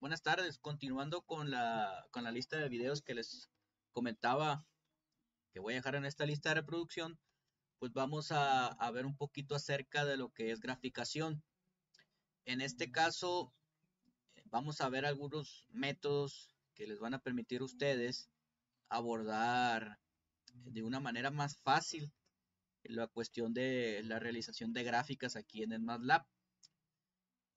Buenas tardes. Continuando con la lista de videos que les comentaba que voy a dejar en esta lista de reproducción, pues vamos a ver un poquito acerca de lo que es graficación. En este caso, vamos a ver algunos métodos que les van a permitir a ustedes abordar de una manera más fácil la cuestión de la realización de gráficas aquí en el MATLAB.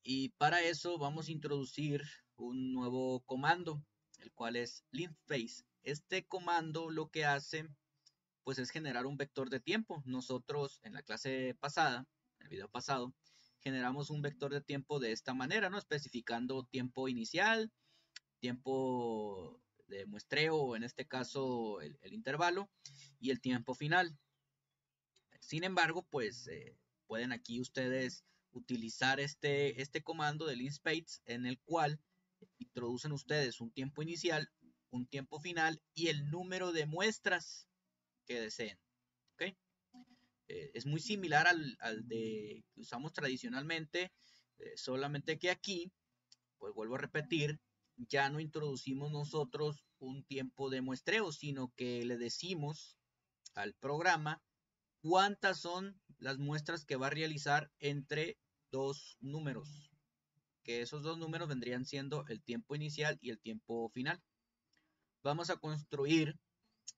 Y para eso vamos a introducir un nuevo comando, el cual es linspace. Este comando lo que hace pues es generar un vector de tiempo. Nosotros en la clase pasada, en el video pasado, generamos un vector de tiempo de esta manera, ¿no? Especificando tiempo inicial, tiempo de muestreo, o en este caso el intervalo, y el tiempo final. Sin embargo, pues pueden aquí ustedes utilizar este comando de linspace en el cual introducen ustedes un tiempo inicial, un tiempo final y el número de muestras que deseen. ¿Okay? Es muy similar al de que usamos tradicionalmente, solamente que aquí, pues vuelvo a repetir, ya no introducimos nosotros un tiempo de muestreo, sino que le decimos al programa cuántas son las muestras que va a realizar entre dos números, que esos dos números vendrían siendo el tiempo inicial y el tiempo final. Vamos a construir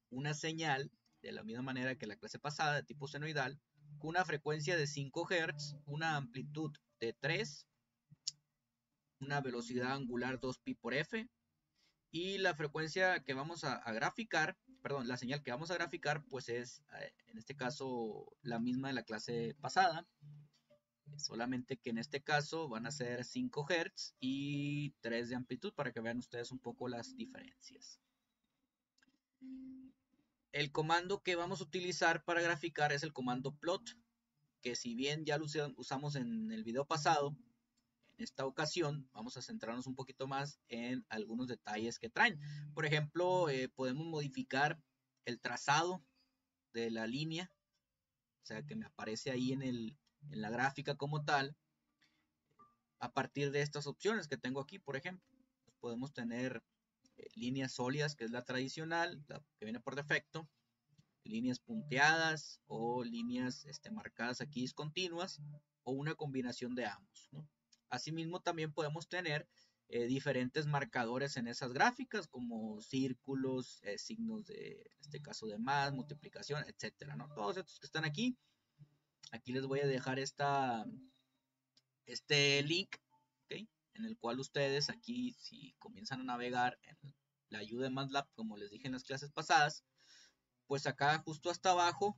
una señal de la misma manera que la clase pasada de tipo senoidal, con una frecuencia de 5 Hz, una amplitud de 3, una velocidad angular 2pi por f, y la frecuencia que vamos a graficar, perdón, la señal que vamos a graficar, pues es, en este caso, la misma de la clase pasada, solamente que en este caso van a ser 5 Hz y 3 de amplitud para que vean ustedes un poco las diferencias. El comando que vamos a utilizar para graficar es el comando plot, que si bien ya lo usamos en el video pasado, en esta ocasión vamos a centrarnos un poquito más en algunos detalles que traen. Por ejemplo, podemos modificar el trazado de la línea, o sea que me aparece ahí en la gráfica como tal, a partir de estas opciones que tengo aquí. Por ejemplo, podemos tener líneas sólidas, que es la tradicional, la que viene por defecto, líneas punteadas o líneas marcadas aquí discontinuas, o una combinación de ambos, ¿no? Asimismo, también podemos tener diferentes marcadores en esas gráficas, como círculos, signos de, en este caso, de más, multiplicación, etcétera, ¿no? Todos estos que están aquí. Aquí les voy a dejar este link, ¿okay? En el cual ustedes aquí, si comienzan a navegar en la ayuda de MATLAB, como les dije en las clases pasadas, pues acá justo hasta abajo,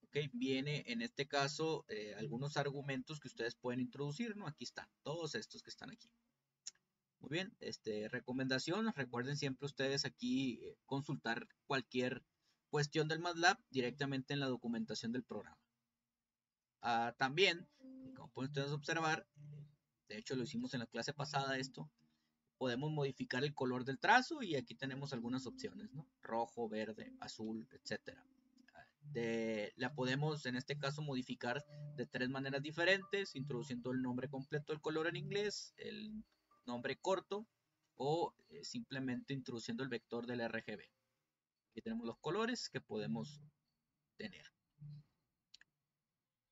¿okay? Viene en este caso algunos argumentos que ustedes pueden introducir, ¿no? Aquí están, todos estos que están aquí. Muy bien, recomendación, recuerden siempre ustedes aquí consultar cualquier cuestión del MATLAB directamente en la documentación del programa. También, como pueden ustedes observar, de hecho lo hicimos en la clase pasada esto, podemos modificar el color del trazo y aquí tenemos algunas opciones, ¿no? Rojo, verde, azul, etcétera. La podemos en este caso modificar de tres maneras diferentes, introduciendo el nombre completo del color en inglés, el nombre corto o simplemente introduciendo el vector del RGB. Aquí tenemos los colores que podemos tener.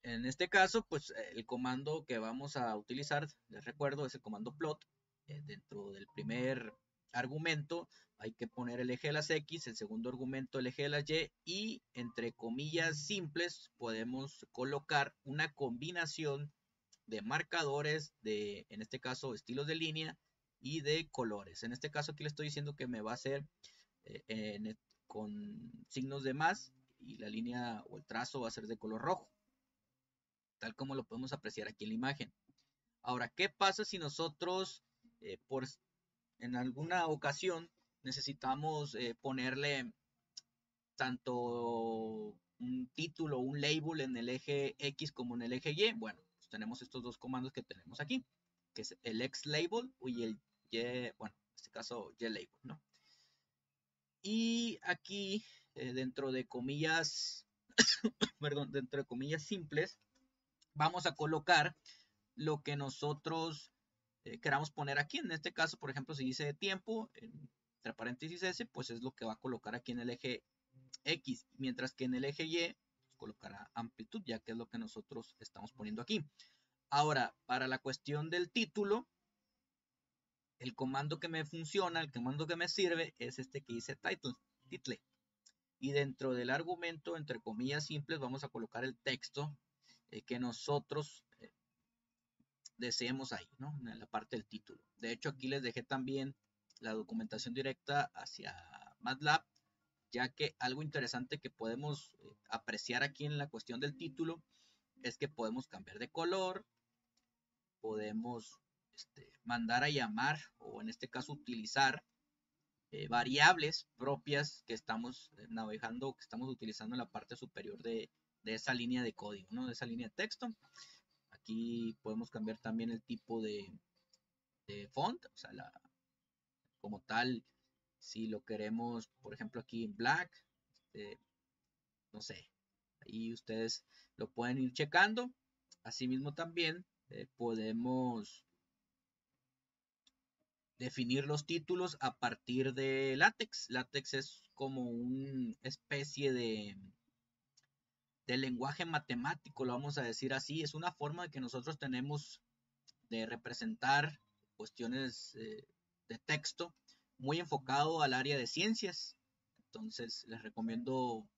En este caso, pues el comando que vamos a utilizar, les recuerdo, es el comando plot. Dentro del primer argumento hay que poner el eje de las X, el segundo argumento el eje de las Y, y entre comillas simples podemos colocar una combinación de marcadores, de, en este caso, estilos de línea y de colores. En este caso aquí le estoy diciendo que me va a hacer con signos de más, y la línea o el trazo va a ser de color rojo, tal como lo podemos apreciar aquí en la imagen. Ahora, ¿qué pasa si nosotros en alguna ocasión necesitamos ponerle tanto un título, un label en el eje X como en el eje Y? Bueno, pues tenemos estos dos comandos que tenemos aquí, que es el X label y el Y, bueno, en este caso Y label, ¿no? Y aquí, dentro de comillas, perdón, dentro de comillas simples, vamos a colocar lo que nosotros queramos poner aquí. En este caso, por ejemplo, si dice tiempo, entre paréntesis S, pues es lo que va a colocar aquí en el eje X, mientras que en el eje Y pues, colocará amplitud, ya que es lo que nosotros estamos poniendo aquí. Ahora, para la cuestión del título, el comando que me funciona, el comando que me sirve es este que dice title. Y dentro del argumento, entre comillas simples, vamos a colocar el texto que nosotros deseemos ahí, ¿no? En la parte del título. De hecho, aquí les dejé también la documentación directa hacia MATLAB, ya que algo interesante que podemos apreciar aquí en la cuestión del título es que podemos cambiar de color, podemos mandar a llamar, o en este caso utilizar variables propias que estamos navegando, que estamos utilizando en la parte superior de esa línea de código, ¿no? De esa línea de texto. Aquí podemos cambiar también el tipo de font, o sea, como tal, si lo queremos, por ejemplo, aquí en black, no sé, ahí ustedes lo pueden ir checando. Asimismo también podemos definir los títulos a partir de LaTeX. LaTeX es como una especie de lenguaje matemático, lo vamos a decir así. Es una forma que nosotros tenemos de representar cuestiones de texto muy enfocado al área de ciencias. Entonces les recomiendo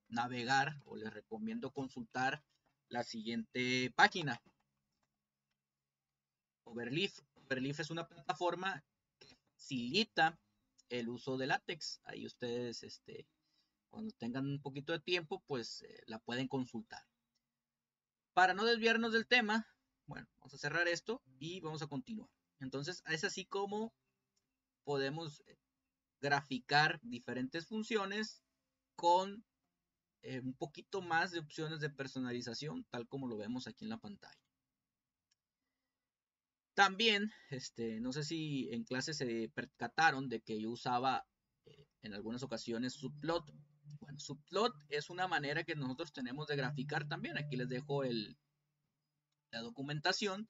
navegar o les recomiendo consultar la siguiente página. Overleaf. Overleaf es una plataforma que facilita el uso de LaTeX. Ahí ustedes, cuando tengan un poquito de tiempo, pues la pueden consultar. Para no desviarnos del tema, bueno, vamos a cerrar esto y vamos a continuar. Entonces, es así como podemos graficar diferentes funciones con un poquito más de opciones de personalización, tal como lo vemos aquí en la pantalla. También, no sé si en clase se percataron de que yo usaba en algunas ocasiones subplot. Bueno, subplot es una manera que nosotros tenemos de graficar también. Aquí les dejo la documentación.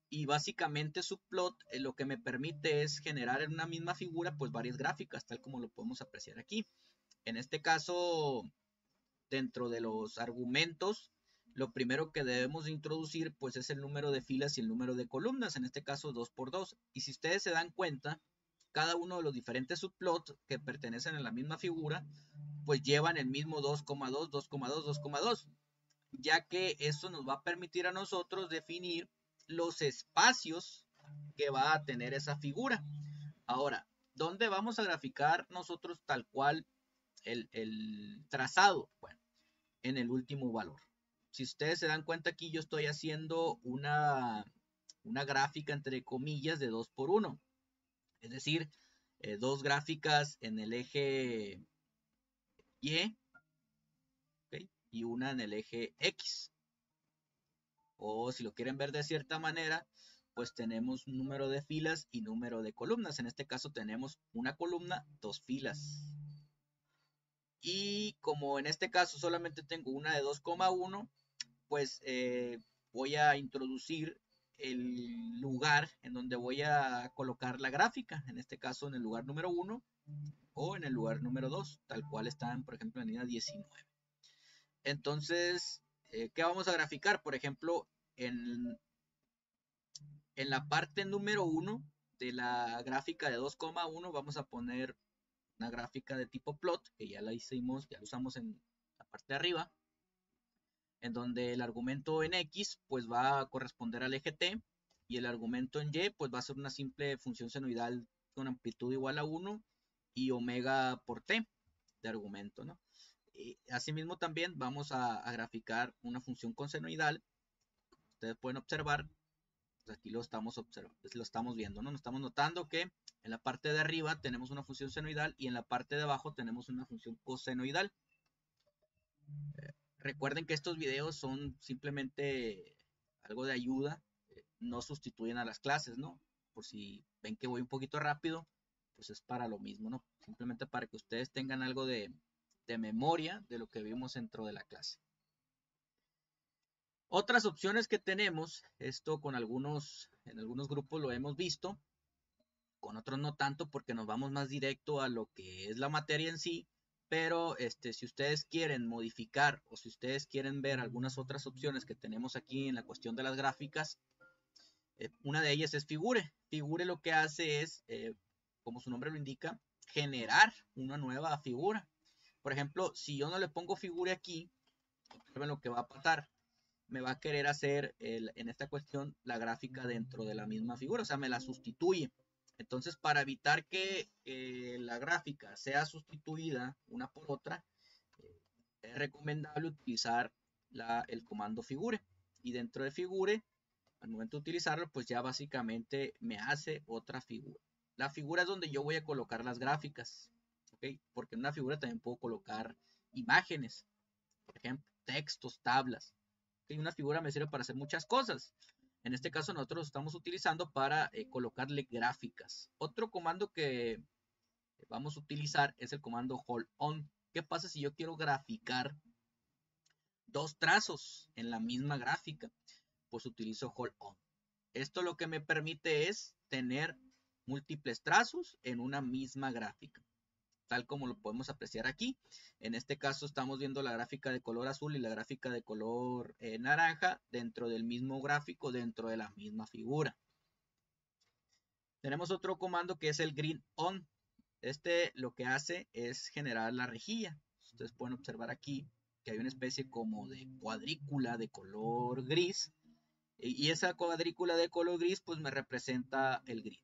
Y básicamente subplot lo que me permite es generar en una misma figura pues varias gráficas, tal como lo podemos apreciar aquí. En este caso, dentro de los argumentos, lo primero que debemos introducir pues es el número de filas y el número de columnas, en este caso 2×2. Y si ustedes se dan cuenta, cada uno de los diferentes subplots que pertenecen a la misma figura, pues llevan el mismo 2,2, 2,2, 2,2, ya que eso nos va a permitir a nosotros definir los espacios que va a tener esa figura. Ahora, ¿dónde vamos a graficar nosotros tal cual el trazado? Bueno, en el último valor. Si ustedes se dan cuenta aquí, yo estoy haciendo una gráfica entre comillas de 2×1. Es decir, dos gráficas en el eje Y, ¿okay? Y una en el eje X. O si lo quieren ver de cierta manera, pues tenemos un número de filas y número de columnas. En este caso tenemos una columna, dos filas. Y como en este caso solamente tengo una de 2,1, pues voy a introducir el lugar en donde voy a colocar la gráfica. En este caso en el lugar número 1 o en el lugar número 2, tal cual están, por ejemplo, en la línea 19. Entonces, ¿qué vamos a graficar? Por ejemplo, en la parte número 1 de la gráfica de 2,1 vamos a poner una gráfica de tipo plot, que ya la hicimos, ya la usamos en la parte de arriba, en donde el argumento en X pues va a corresponder al eje T y el argumento en Y pues va a ser una simple función senoidal con amplitud igual a 1 y omega por T de argumento, ¿no? Y asimismo también vamos a graficar una función consenoidal. Ustedes pueden observar, pues aquí lo estamos viendo, ¿no? Nos estamos notando que en la parte de arriba tenemos una función senoidal y en la parte de abajo tenemos una función cosenoidal. Recuerden que estos videos son simplemente algo de ayuda, no sustituyen a las clases, ¿no? Por si ven que voy un poquito rápido, pues es para lo mismo, ¿no? Simplemente para que ustedes tengan algo de memoria de lo que vimos dentro de la clase. Otras opciones que tenemos, esto con algunos en algunos grupos lo hemos visto, con otros no tanto porque nos vamos más directo a lo que es la materia en sí, pero si ustedes quieren modificar o si ustedes quieren ver algunas otras opciones que tenemos aquí en la cuestión de las gráficas, una de ellas es Figure. Figure lo que hace es, como su nombre lo indica, generar una nueva figura. Por ejemplo, si yo no le pongo Figure aquí, observen lo que va a pasar. Me va a querer hacer, en esta cuestión, la gráfica dentro de la misma figura, o sea, me la sustituye. Entonces, para evitar que la gráfica sea sustituida una por otra, es recomendable utilizar el comando Figure. Y dentro de Figure, al momento de utilizarlo, pues ya básicamente me hace otra figura. La figura es donde yo voy a colocar las gráficas, ¿ok? Porque en una figura también puedo colocar imágenes, por ejemplo, textos, tablas. ¿Okay? Una figura me sirve para hacer muchas cosas. En este caso nosotros lo estamos utilizando para colocarle gráficas. Otro comando que vamos a utilizar es el comando hold on. ¿Qué pasa si yo quiero graficar dos trazos en la misma gráfica? Pues utilizo hold on. Esto lo que me permite es tener múltiples trazos en una misma gráfica, tal como lo podemos apreciar aquí. En este caso estamos viendo la gráfica de color azul y la gráfica de color naranja dentro del mismo gráfico, dentro de la misma figura. Tenemos otro comando que es el grid on. Este lo que hace es generar la rejilla. Ustedes pueden observar aquí que hay una especie como de cuadrícula de color gris. Y esa cuadrícula de color gris pues me representa el grid,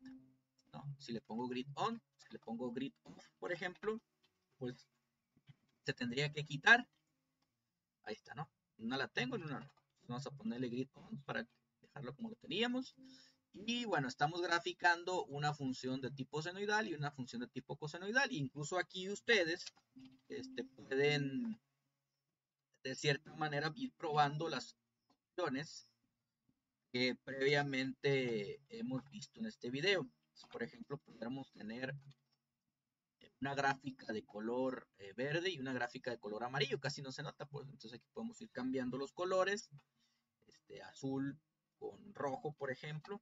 ¿no? Si le pongo grid on, si le pongo grid off, por ejemplo, pues se tendría que quitar. Ahí está, ¿no? Una la tengo y una no. Vamos a ponerle grid on para dejarlo como lo teníamos. Y bueno, estamos graficando una función de tipo senoidal y una función de tipo cosenoidal. Incluso aquí ustedes pueden de cierta manera ir probando las opciones que previamente hemos visto en este video. Por ejemplo, podríamos tener una gráfica de color verde y una gráfica de color amarillo, casi no se nota, pues entonces aquí podemos ir cambiando los colores, azul con rojo, por ejemplo.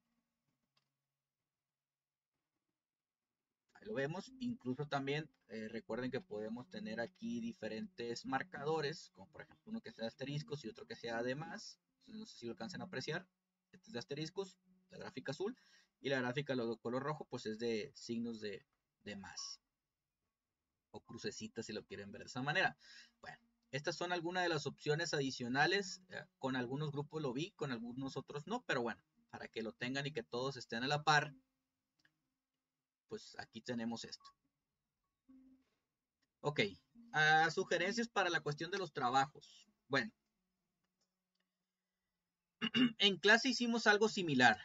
Ahí lo vemos. Incluso también recuerden que podemos tener aquí diferentes marcadores, como por ejemplo uno que sea de asteriscos y otro que sea de más. Entonces, no sé si lo alcanzan a apreciar. Este es de asteriscos, la gráfica azul, y la gráfica de color rojo, pues es de signos de más. O crucecitas si lo quieren ver de esa manera. Bueno, estas son algunas de las opciones adicionales. Con algunos grupos lo vi, con algunos otros no, pero bueno, para que lo tengan y que todos estén a la par, pues aquí tenemos esto. Ok, sugerencias para la cuestión de los trabajos. Bueno, en clase hicimos algo similar,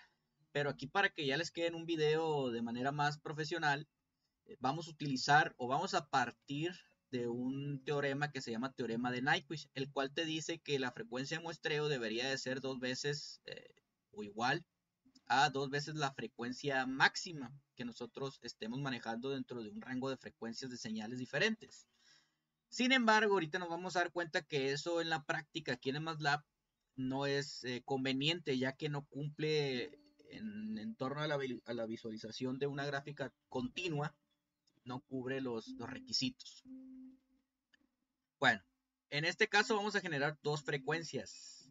pero aquí para que ya les quede en un video de manera más profesional, vamos a utilizar o vamos a partir de un teorema que se llama teorema de Nyquist, el cual te dice que la frecuencia de muestreo debería de ser 2 veces o igual a 2 veces la frecuencia máxima que nosotros estemos manejando dentro de un rango de frecuencias de señales diferentes. Sin embargo, ahorita nos vamos a dar cuenta que eso en la práctica aquí en MATLAB no es conveniente, ya que no cumple en torno a la visualización de una gráfica continua, no cubre los requisitos. Bueno, en este caso vamos a generar dos frecuencias.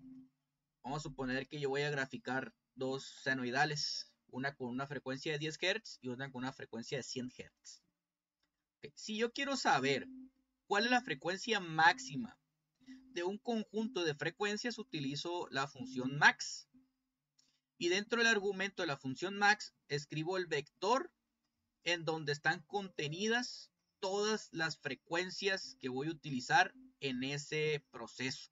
Vamos a suponer que yo voy a graficar dos senoidales, una con una frecuencia de 10 Hz y una con una frecuencia de 100 Hz. Okay. Si yo quiero saber cuál es la frecuencia máxima de un conjunto de frecuencias, utilizo la función max. Y dentro del argumento de la función max, escribo el vector en donde están contenidas todas las frecuencias que voy a utilizar en ese proceso.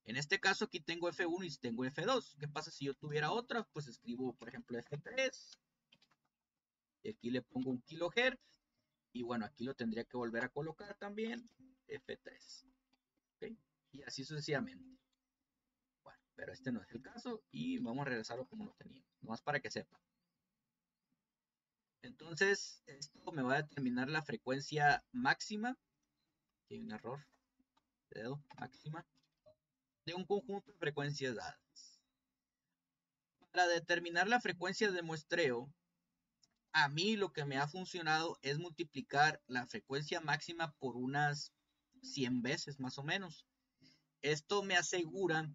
En este caso aquí tengo F1 y tengo F2. ¿Qué pasa si yo tuviera otra? Pues escribo, por ejemplo, F3. Y aquí le pongo 1 kHz. Y bueno, aquí lo tendría que volver a colocar también. F3. ¿Okay? Y así sucesivamente. Bueno, pero este no es el caso. Y vamos a regresarlo como lo teníamos. Nomás para que sepan. Entonces, esto me va a determinar la frecuencia máxima. Aquí hay un error. Máxima de un conjunto de frecuencias dadas. Para determinar la frecuencia de muestreo, a mí lo que me ha funcionado es multiplicar la frecuencia máxima por unas 100 veces más o menos. Esto me asegura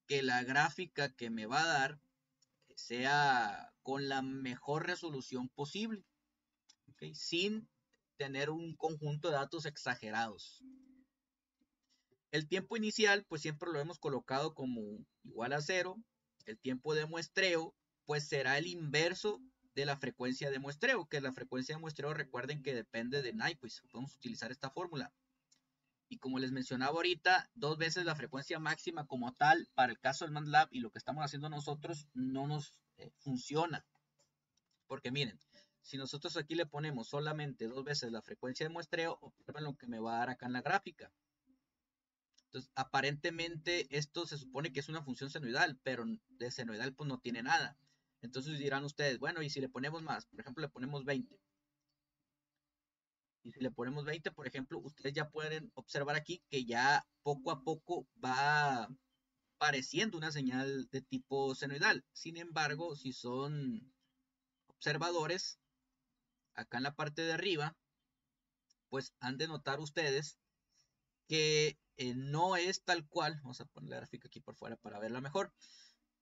que la gráfica que me va a dar sea con la mejor resolución posible, ¿okay? Sin tener un conjunto de datos exagerados. El tiempo inicial, pues siempre lo hemos colocado como igual a 0. El tiempo de muestreo, pues será el inverso de la frecuencia de muestreo, que la frecuencia de muestreo, recuerden que depende de Nyquist. Podemos utilizar esta fórmula. Y como les mencionaba ahorita, 2 veces la frecuencia máxima como tal, para el caso del MATLAB y lo que estamos haciendo nosotros, no nos funciona. Porque miren, si nosotros aquí le ponemos solamente 2 veces la frecuencia de muestreo, observen lo que me va a dar acá en la gráfica. Entonces, aparentemente esto se supone que es una función senoidal, pero de senoidal pues no tiene nada. Entonces dirán ustedes, bueno, ¿y si le ponemos más? Por ejemplo, le ponemos 20. Y si le ponemos 20, por ejemplo, ustedes ya pueden observar aquí que ya poco a poco va pareciendo una señal de tipo senoidal. Sin embargo, si son observadores, acá en la parte de arriba, pues han de notar ustedes que no es tal cual, vamos a poner la gráfica aquí por fuera para verla mejor,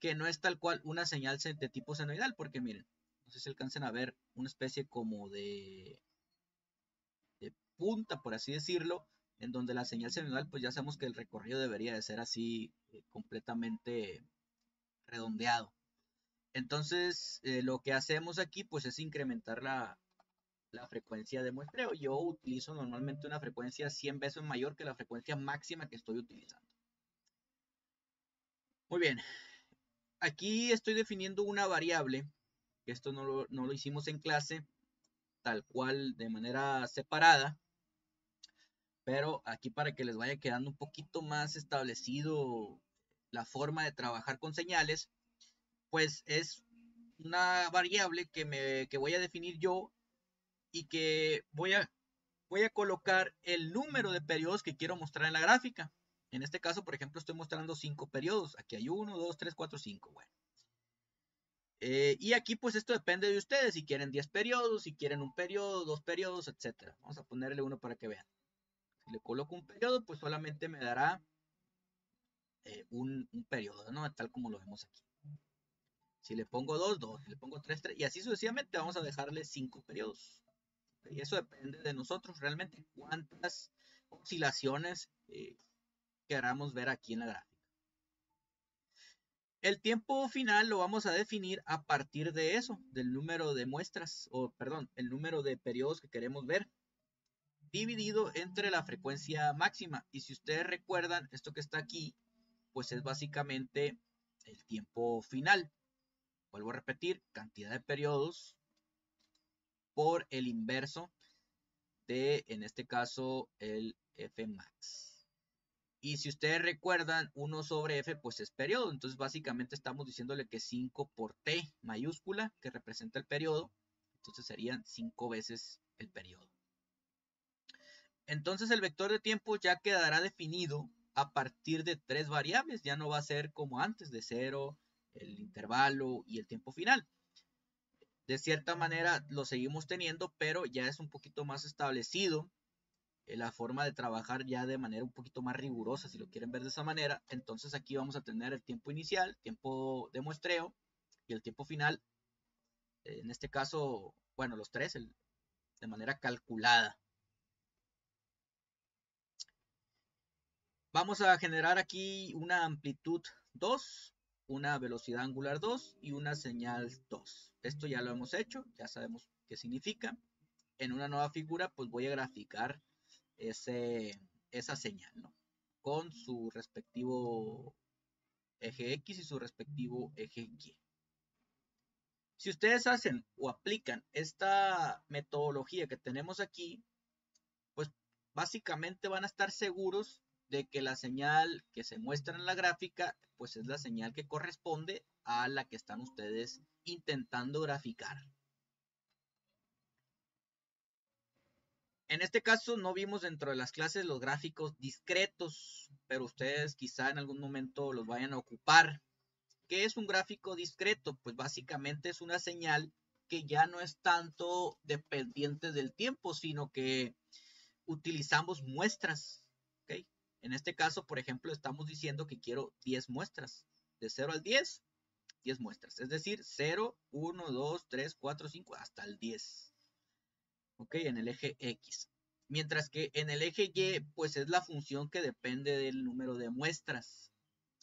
que no es tal cual una señal de tipo senoidal, porque miren, no sé si alcancen a ver una especie como de punta, por así decirlo, en donde la señal senoidal, pues ya sabemos que el recorrido debería de ser así completamente redondeado. Entonces, lo que hacemos aquí, pues es incrementar la frecuencia de muestreo. Yo utilizo normalmente una frecuencia 100 veces mayor que la frecuencia máxima que estoy utilizando. Muy bien, aquí estoy definiendo una variable, que esto no lo hicimos en clase, tal cual de manera separada, pero aquí para que les vaya quedando un poquito más establecido la forma de trabajar con señales, pues es una variable que voy a definir yo y que voy a colocar el número de periodos que quiero mostrar en la gráfica. En este caso, por ejemplo, estoy mostrando 5 periodos. Aquí hay 1, 2, 3, 4, 5. Bueno. Y aquí pues esto depende de ustedes, si quieren 10 periodos, si quieren un periodo, 2 periodos, etc. Vamos a ponerle uno para que vean. Si le coloco un periodo, pues solamente me dará un periodo, ¿no? Tal como lo vemos aquí. Si le pongo 2, 2. Si le pongo 3, 3. Y así sucesivamente vamos a dejarle 5 periodos. Y eso depende de nosotros realmente cuántas oscilaciones queramos ver aquí en la gráfica. El tiempo final lo vamos a definir a partir de eso, del número de muestras, o perdón, el número de periodos que queremos ver, dividido entre la frecuencia máxima. Y si ustedes recuerdan, esto que está aquí, pues es básicamente el tiempo final. Vuelvo a repetir, cantidad de periodos por el inverso de, en este caso, el Fmax. Y si ustedes recuerdan, 1 sobre F, pues es periodo. Entonces, básicamente estamos diciéndole que 5 por T mayúscula, que representa el periodo. Entonces, serían 5 veces el periodo. Entonces, el vector de tiempo ya quedará definido a partir de 3 variables. Ya no va a ser como antes, de 0, el intervalo y el tiempo final. De cierta manera, lo seguimos teniendo, pero ya es un poquito más establecido la forma de trabajar ya de manera un poquito más rigurosa, si lo quieren ver de esa manera. Entonces aquí vamos a tener el tiempo inicial, tiempo de muestreo y el tiempo final, en este caso, bueno, los tres de manera calculada. Vamos a generar aquí una amplitud 2, una velocidad angular 2 y una señal 2. Esto ya lo hemos hecho, ya sabemos qué significa. En una nueva figura, pues voy a graficar esa señal, ¿no? Con su respectivo eje X y su respectivo eje Y. Si ustedes hacen o aplican esta metodología que tenemos aquí, pues básicamente van a estar seguros de que la señal que se muestra en la gráfica, pues es la señal que corresponde a la que están ustedes intentando graficar. En este caso no vimos dentro de las clases los gráficos discretos, pero ustedes quizá en algún momento los vayan a ocupar. ¿Qué es un gráfico discreto? Pues básicamente es una señal que ya no es tanto dependiente del tiempo, sino que utilizamos muestras. ¿Okay? En este caso, por ejemplo, estamos diciendo que quiero 10 muestras. De 0 al 10, 10 muestras. Es decir, 0, 1, 2, 3, 4, 5, hasta el 10. ¿Ok? En el eje X. Mientras que en el eje Y, pues es la función que depende del número de muestras.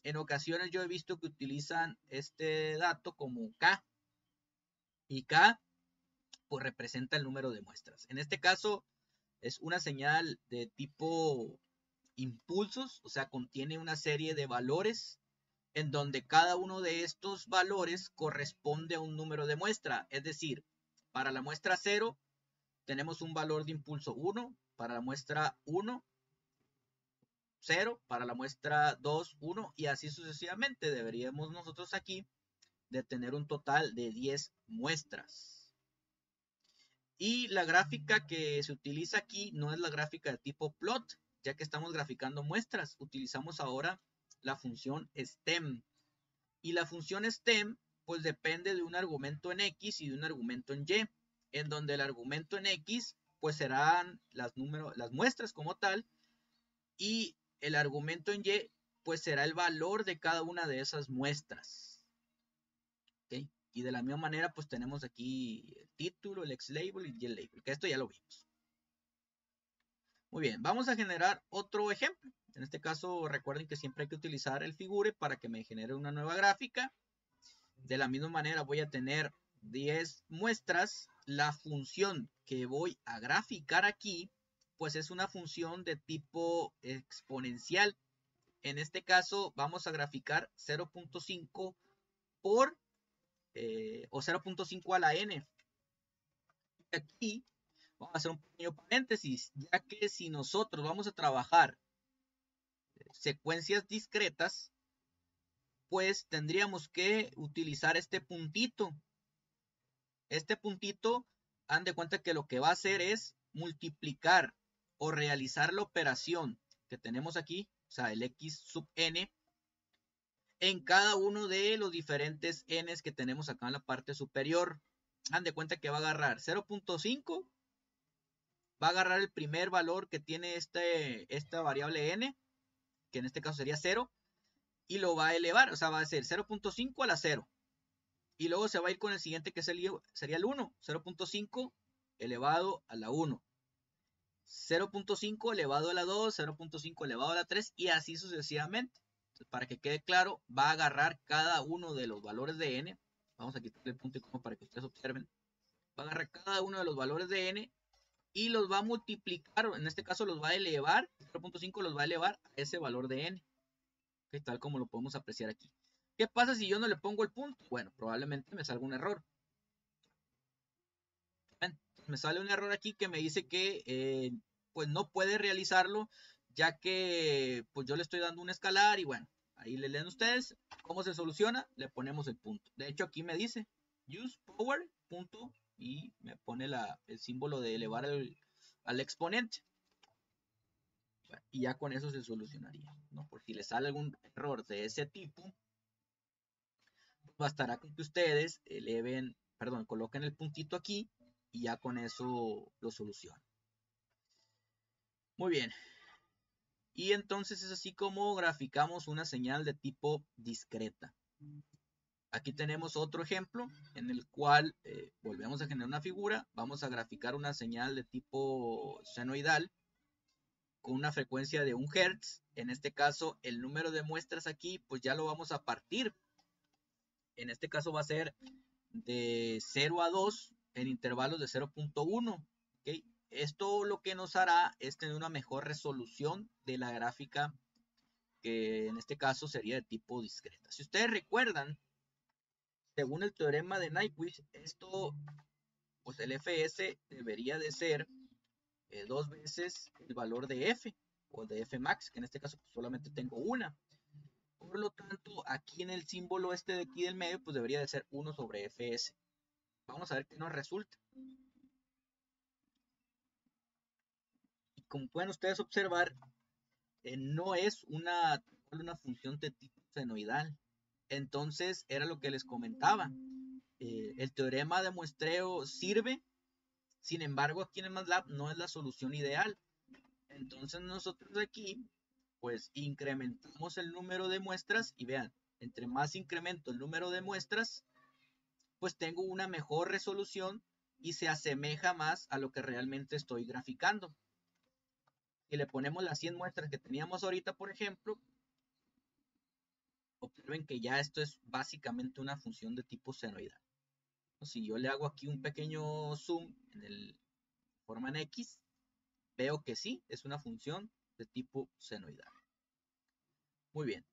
En ocasiones yo he visto que utilizan este dato como K. Y K, pues representa el número de muestras. En este caso, es una señal de tipo impulsos, o sea, contiene una serie de valores en donde cada uno de estos valores corresponde a un número de muestra. Es decir, para la muestra 0 tenemos un valor de impulso 1, para la muestra 1, 0, para la muestra 2, 1 y así sucesivamente. Deberíamos nosotros aquí de tener un total de 10 muestras. Y la gráfica que se utiliza aquí no es la gráfica de tipo plot, ya que estamos graficando muestras. Utilizamos ahora la función stem. Y la función stem, pues depende de un argumento en X y de un argumento en Y, en donde el argumento en X, pues serán las muestras como tal, y el argumento en Y, pues será el valor de cada una de esas muestras. ¿Okay? Y de la misma manera, pues tenemos aquí el título, el X-label y el label, que esto ya lo vimos. Muy bien, vamos a generar otro ejemplo. En este caso, recuerden que siempre hay que utilizar el figure para que me genere una nueva gráfica. De la misma manera voy a tener 10 muestras. La función que voy a graficar aquí, pues es una función de tipo exponencial. En este caso vamos a graficar 0.5 por o 0.5 a la n. Aquí vamos a hacer un pequeño paréntesis, ya que si nosotros vamos a trabajar secuencias discretas, pues tendríamos que utilizar este puntito. Este puntito, han de cuenta que lo que va a hacer es multiplicar o realizar la operación que tenemos aquí, o sea, el x sub n, en cada uno de los diferentes n's que tenemos acá en la parte superior. Han de cuenta que va a agarrar 0.5, va a agarrar el primer valor que tiene esta variable n, que en este caso sería 0, y lo va a elevar, o sea, va a ser 0.5 a la 0. Y luego se va a ir con el siguiente que sería el 1, 0.5 elevado a la 1. 0.5 elevado a la 2, 0.5 elevado a la 3 y así sucesivamente. Entonces, para que quede claro, va a agarrar cada uno de los valores de n. Vamos a quitarle el punto y coma para que ustedes observen. Va a agarrar cada uno de los valores de n y los va a multiplicar, en este caso los va a elevar, 0.5 los va a elevar a ese valor de n, que tal como lo podemos apreciar aquí. ¿Qué pasa si yo no le pongo el punto? Bueno, probablemente me salga un error. Me sale un error aquí que me dice que pues no puede realizarlo, ya que pues yo le estoy dando un escalar y bueno, ahí le leen ustedes cómo se soluciona, le ponemos el punto. De hecho aquí me dice use power punto y me pone el símbolo de elevar al exponente. Bueno, y ya con eso se solucionaría, ¿no? Por si le sale algún error de ese tipo, bastará con que ustedes coloquen el puntito aquí y ya con eso lo solucionan. Muy bien. Y entonces es así como graficamos una señal de tipo discreta. Aquí tenemos otro ejemplo en el cual volvemos a generar una figura. Vamos a graficar una señal de tipo senoidal con una frecuencia de 1 Hz. En este caso, el número de muestras aquí, pues ya lo vamos a partir. En este caso va a ser de 0 a 2 en intervalos de 0.1. ¿Okay? Esto lo que nos hará es tener una mejor resolución de la gráfica, que en este caso sería de tipo discreta. Si ustedes recuerdan, según el teorema de Nyquist, esto, pues el fs debería de ser 2 veces el valor de f, o de f max, que en este caso pues, solamente tengo una. Por lo tanto, aquí en el símbolo este de aquí del medio, pues debería de ser 1 sobre fs. Vamos a ver qué nos resulta. Y como pueden ustedes observar, no es una función de tipo senoidal. Entonces era lo que les comentaba. El teorema de muestreo sirve, sin embargo aquí en el MATLAB no es la solución ideal. Entonces nosotros aquí pues incrementamos el número de muestras y vean, entre más incremento el número de muestras, pues tengo una mejor resolución y se asemeja más a lo que realmente estoy graficando. Si le ponemos las 100 muestras que teníamos ahorita, por ejemplo, observen que ya esto es básicamente una función de tipo senoidal. Si yo le hago aquí un pequeño zoom en el forma en X, veo que sí, es una función de tipo senoidal. Muy bien.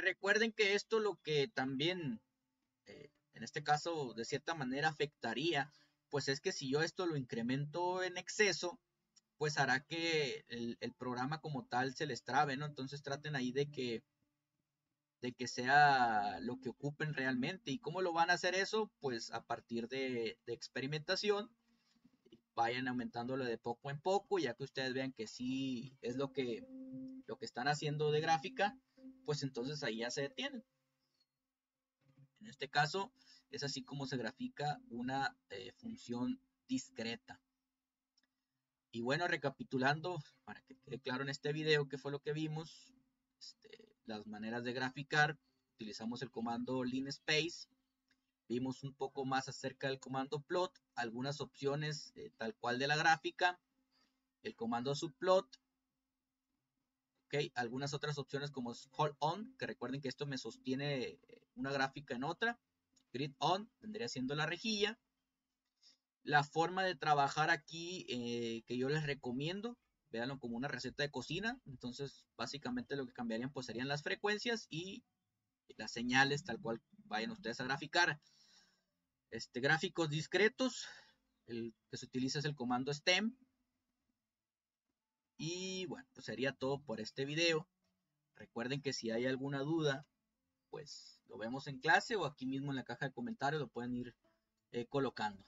Recuerden que esto lo que también, en este caso, de cierta manera afectaría, pues es que si yo esto lo incremento en exceso, pues hará que el programa como tal se les trabe, ¿no? Entonces traten ahí de que sea lo que ocupen realmente. ¿Y cómo lo van a hacer eso? Pues a partir de experimentación, vayan aumentándolo de poco en poco, ya que ustedes vean que sí es lo que están haciendo de gráfica, pues entonces ahí ya se detienen. En este caso, es así como se grafica una función discreta. Y bueno, recapitulando, para que quede claro en este video qué fue lo que vimos, las maneras de graficar, utilizamos el comando linspace, vimos un poco más acerca del comando plot, algunas opciones tal cual de la gráfica, el comando subplot, okay, algunas otras opciones como hold on, que recuerden que esto me sostiene una gráfica en otra, grid on vendría siendo la rejilla. La forma de trabajar aquí que yo les recomiendo, véanlo como una receta de cocina. Entonces, básicamente lo que cambiarían pues serían las frecuencias y las señales tal cual vayan ustedes a graficar. Gráficos discretos, el que se utiliza es el comando stem. Y bueno, pues sería todo por este video. Recuerden que si hay alguna duda, pues lo vemos en clase o aquí mismo en la caja de comentarios lo pueden ir colocando.